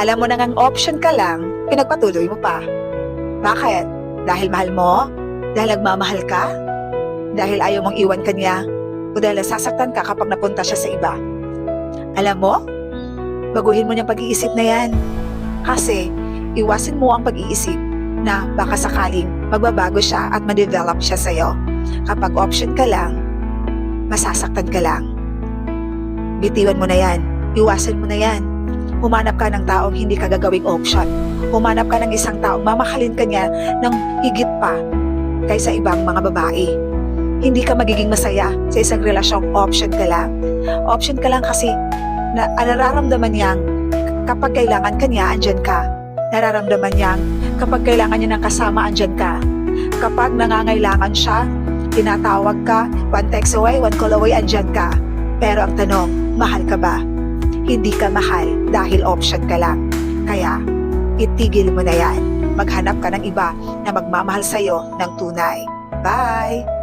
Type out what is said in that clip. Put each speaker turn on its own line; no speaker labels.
Alam mo na ngang option ka lang, pinagpatuloy mo pa. Bakit? Dahil mahal mo? Dahil nagmamahal ka? Dahil ayaw mong iwan kanya? O dahil nasasaktan ka kapag napunta siya sa iba? Alam mo, baguhin mo niyang pag-iisip na yan. Kasi, iwasin mo ang pag-iisip na baka sakaling magbabago siya at ma-develop siya sa'yo. Kapag option ka lang, masasaktan ka lang. Bitiwan mo na yan. Iwasan mo na yan. Humanap ka ng taong hindi ka gagawing option. Humanap ka ng isang taong mamahalin ka niya ng higit pa kaysa ibang mga babae. Hindi ka magiging masaya sa isang relasyong option ka lang. Option ka lang kasi nararamdaman niyang kapag kailangan ka niya, andyan ka. Nararamdaman niyang kapag kailangan niya ng kasama, andyan ka. Kapag nangangailangan siya, tinatawag ka, one text away, one call away, andyan ka. Pero ang tanong, mahal ka ba? Hindi ka mahal dahil option ka lang. Kaya, itigil mo na yan. Maghanap ka ng iba na magmamahal sa'yo ng tunay. Bye!